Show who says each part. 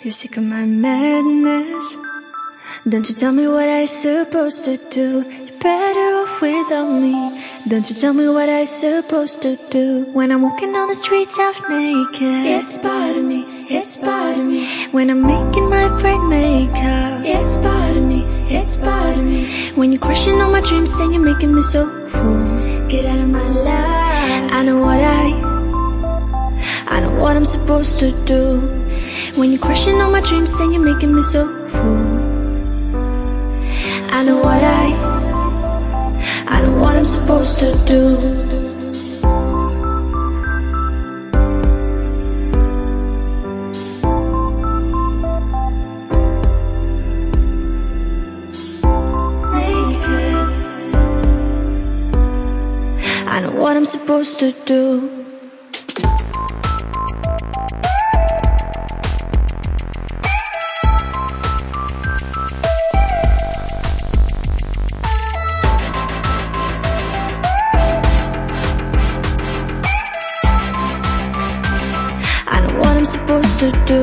Speaker 1: You're sick of my madness. Don't you tell me what I supposed to do. You're better off without me. Don't you tell me what I supposed to do. When I'm walking on the streets half naked, it's bothering me, it's bothering me. When I'm making my bright makeup, it's bothering me, it's bothering me. When you're crushing all my dreams and you're making me so full, get out of my life. I know what I'm supposed to do. When you're crushing all my dreams and you're making me so full, I know what I'm supposed to do. I know what I'm supposed to do. I know what I'm supposed to do.